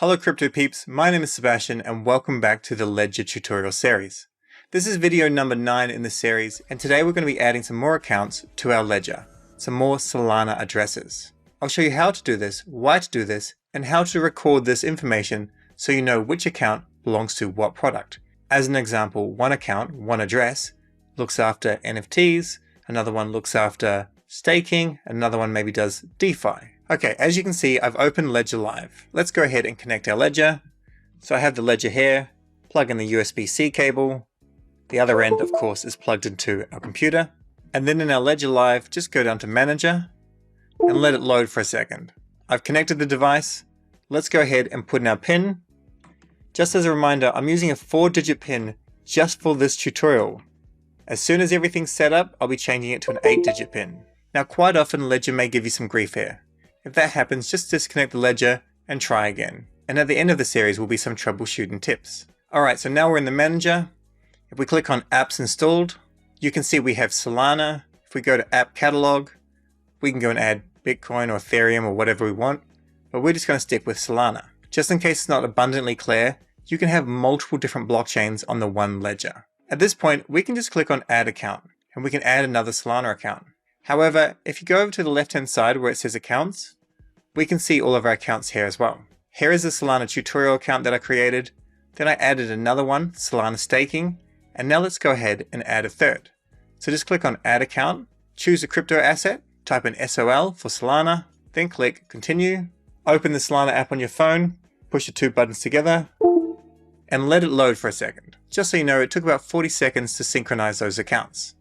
Hello crypto peeps, my name is Sebastian and welcome back to the Ledger tutorial series. This is video number 9 in the series, and today we're going to be adding some more accounts to our ledger, some more Solana addresses. I'll show you how to do this, why to do this, and how to record this information so you know which account belongs to what product. As an example, one account, one address, looks after NFTs, another one looks after staking, another one maybe does DeFi. Okay, as you can see, I've opened Ledger Live. Let's go ahead and connect our ledger. So I have the ledger here, plug in the USB-C cable. The other end, of course, is plugged into our computer. And then in our Ledger Live, just go down to Manager and let it load for a second. I've connected the device. Let's go ahead and put in our PIN. Just as a reminder, I'm using a 4-digit PIN just for this tutorial. As soon as everything's set up, I'll be changing it to an 8-digit PIN. Now, quite often Ledger may give you some grief here. If that happens, just disconnect the ledger and try again. And at the end of the series will be some troubleshooting tips. Alright, so now we're in the manager. If we click on apps installed, you can see we have Solana. If we go to app catalog, we can go and add Bitcoin or Ethereum or whatever we want, but we're just going to stick with Solana. Just in case it's not abundantly clear, you can have multiple different blockchains on the one ledger. At this point, we can just click on add account and we can add another Solana account. However, if you go over to the left-hand side where it says accounts, we can see all of our accounts here as well. Here is the Solana tutorial account that I created. Then I added another one, Solana staking, and now let's go ahead and add a third. So just click on add account, choose a crypto asset, type in SOL for Solana, then click continue, open the Solana app on your phone, push the two buttons together, and let it load for a second. Just so you know, it took about 40 seconds to synchronize those accounts.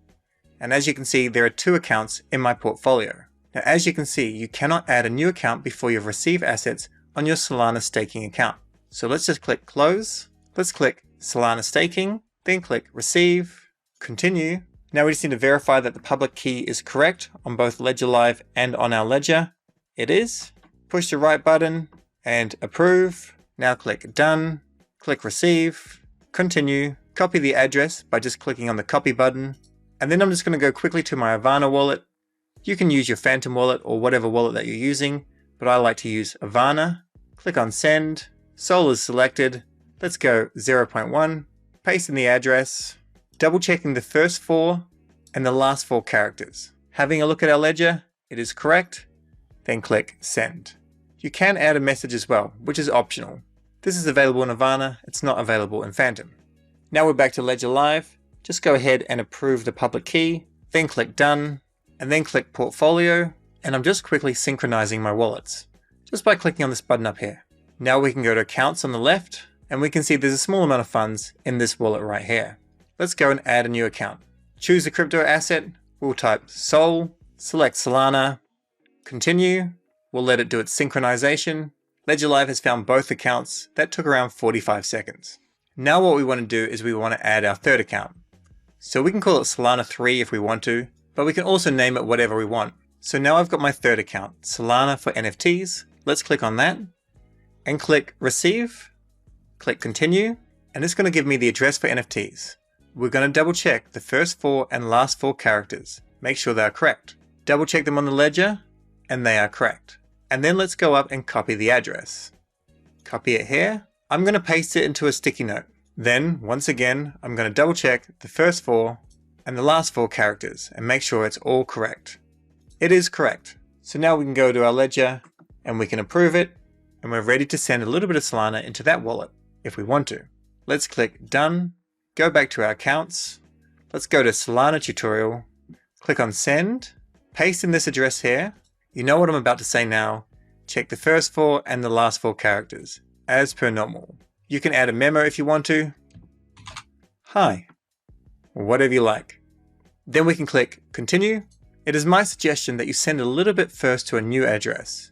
And as you can see, there are 2 accounts in my portfolio. Now, as you can see, you cannot add a new account before you've received assets on your Solana staking account. So let's just click close. Let's click Solana staking, then click receive, continue. Now we just need to verify that the public key is correct on both Ledger Live and on our ledger. It is. Push the right button and approve. Now click done, click receive, continue, copy the address by just clicking on the copy button. And then I'm just going to go quickly to my Avana wallet. You can use your Phantom wallet or whatever wallet that you're using, but I like to use Avana. Click on send. Sol is selected. Let's go 0.1. Paste in the address. Double checking the first 4 and the last 4 characters. Having a look at our ledger, it is correct. Then click send. You can add a message as well, which is optional. This is available in Avana. It's not available in Phantom. Now we're back to Ledger Live. Just go ahead and approve the public key, then click done, and then click portfolio, and I'm just quickly synchronizing my wallets, just by clicking on this button up here. Now we can go to accounts on the left, and we can see there's a small amount of funds in this wallet right here. Let's go and add a new account. Choose a crypto asset, we'll type SOL, select Solana, continue, we'll let it do its synchronization. Ledger Live has found both accounts. That took around 45 seconds. Now what we want to do is we want to add our third account. So we can call it Solana 3 if we want to, but we can also name it whatever we want. So now I've got my third account, Solana for NFTs. Let's click on that and click receive, click continue, and it's going to give me the address for NFTs. We're going to double check the first 4 and last 4 characters. Make sure they are correct. Double check them on the ledger and they are correct. And then let's go up and copy the address. Copy it here. I'm going to paste it into a sticky note. Then, once again, I'm going to double check the first 4 and the last 4 characters and make sure it's all correct. It is correct. So now we can go to our ledger and we can approve it, and we're ready to send a little bit of Solana into that wallet if we want to. Let's click done, go back to our accounts. Let's go to Solana tutorial, click on send, paste in this address here. You know what I'm about to say now. Check the first 4 and the last 4 characters, as per normal. You can add a memo if you want to. Hi, or whatever you like. Then we can click continue. It is my suggestion that you send a little bit first to a new address.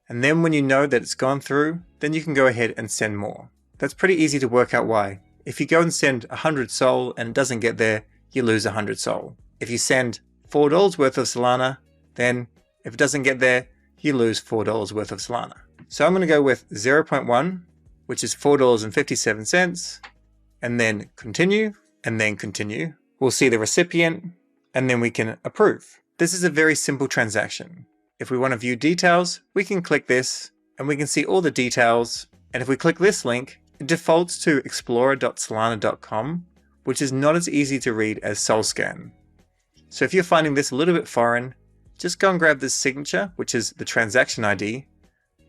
And then when you know that it's gone through, then you can go ahead and send more. That's pretty easy to work out why. If you go and send 100 SOL and it doesn't get there, you lose 100 SOL. If you send $4 worth of Solana, then if it doesn't get there, you lose $4 worth of Solana. So I'm going to go with 0.1. which is $4.57, and then continue, and then continue. We'll see the recipient, and then we can approve. This is a very simple transaction. If we want to view details, we can click this, and we can see all the details, And if we click this link, it defaults to explorer.solana.com, which is not as easy to read as Solscan. So if you're finding this a little bit foreign, just go and grab this signature, which is the transaction ID,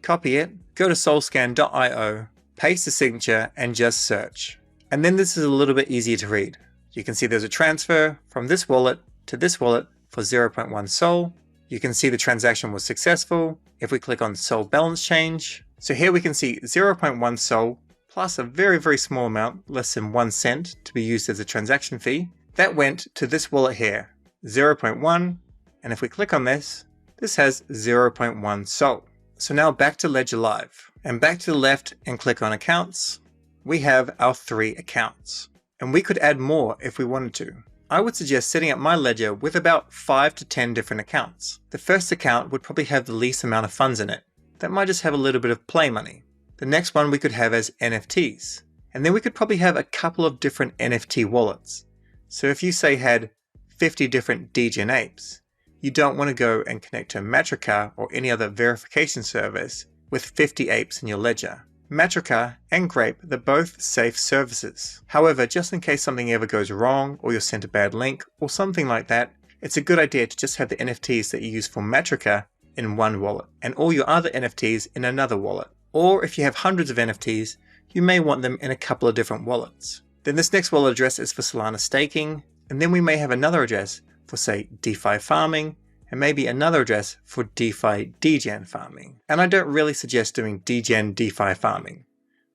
copy it, go to solscan.io, paste the signature, and just search. And then this is a little bit easier to read. You can see there's a transfer from this wallet to this wallet for 0.1 Sol. You can see the transaction was successful. If we click on Sol balance change, so here we can see 0.1 Sol plus a very, very small amount, less than 1 cent, to be used as a transaction fee. That went to this wallet here, 0.1, and if we click on this, this has 0.1 Sol. So now back to Ledger Live, and back to the left and click on accounts. We have our 3 accounts, and we could add more if we wanted to. I would suggest setting up my ledger with about 5 to 10 different accounts. The first account would probably have the least amount of funds in it. That might just have a little bit of play money. The next one we could have as NFTs, and then we could probably have a couple of different NFT wallets. So if you say had 50 different DGen apes, you don't want to go and connect to Matrica or any other verification service with 50 apes in your ledger. Matrica and Grape, they're both safe services. However, just in case something ever goes wrong or you're sent a bad link or something like that, it's a good idea to just have the NFTs that you use for Matrica in one wallet and all your other NFTs in another wallet. Or if you have hundreds of NFTs, you may want them in a couple of different wallets. Then this next wallet address is for Solana staking, and then we may have another address for, say, DeFi farming, and maybe another address for DeFi degen farming. And I don't really suggest doing degen DeFi farming.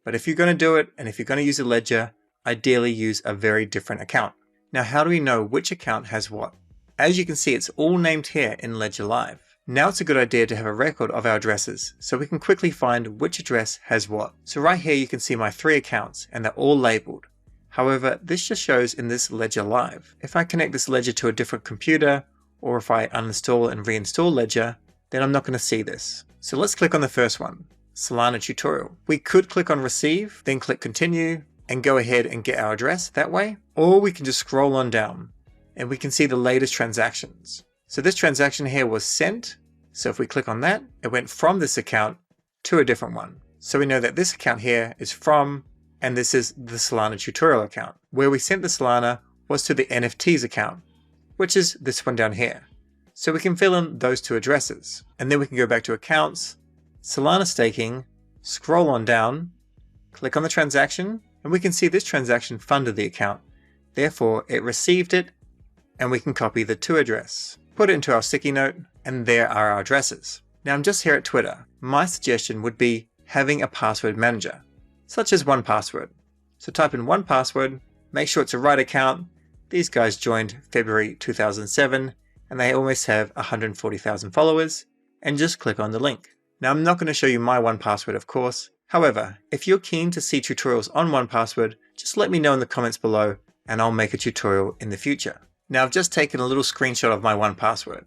But if you're going to do it, and if you're going to use a ledger, ideally use a very different account. Now, how do we know which account has what? As you can see, it's all named here in Ledger Live. Now it's a good idea to have a record of our addresses, so we can quickly find which address has what. So right here you can see my 3 accounts, and they're all labeled. However, this just shows in this Ledger Live. If I connect this ledger to a different computer, or if I uninstall and reinstall Ledger, then I'm not going to see this. So let's click on the first one, Solana Tutorial. We could click on Receive, then click Continue, and go ahead and get our address that way. Or we can just scroll on down, and we can see the latest transactions. So this transaction here was sent, so if we click on that, it went from this account to a different one. So we know that this account here is from, and this is the Solana Tutorial account. Where we sent the Solana was to the NFTs account, which is this one down here. So we can fill in those 2 addresses. And then we can go back to accounts, Solana staking, scroll on down, click on the transaction, and we can see this transaction funded the account. Therefore, it received it, and we can copy the to address, put it into our sticky note, and there are our addresses. Now I'm just here at Twitter. My suggestion would be having a password manager, such as 1Password. So type in 1Password, make sure it's the right account. These guys joined February 2007 and they almost have 140,000 followers, and just click on the link. Now I'm not going to show you my 1Password, of course. However, if you're keen to see tutorials on 1Password, just let me know in the comments below and I'll make a tutorial in the future. Now I've just taken a little screenshot of my 1Password.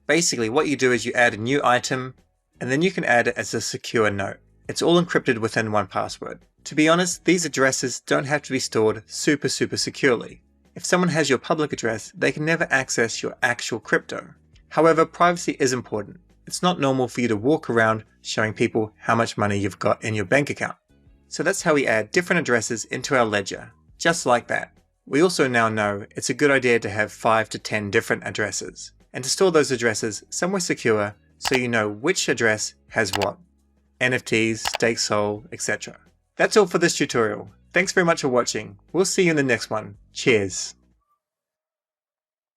Basically what you do is you add a new item and then you can add it as a secure note. It's all encrypted within 1Password. To be honest, these addresses don't have to be stored super securely. If someone has your public address, they can never access your actual crypto. However, privacy is important. It's not normal for you to walk around showing people how much money you've got in your bank account. So that's how we add different addresses into our ledger, just like that. We also now know it's a good idea to have 5 to 10 different addresses, and to store those addresses somewhere secure so you know which address has what. NFTs, stake Sol, etc. That's all for this tutorial. Thanks very much for watching. We'll see you in the next one. Cheers.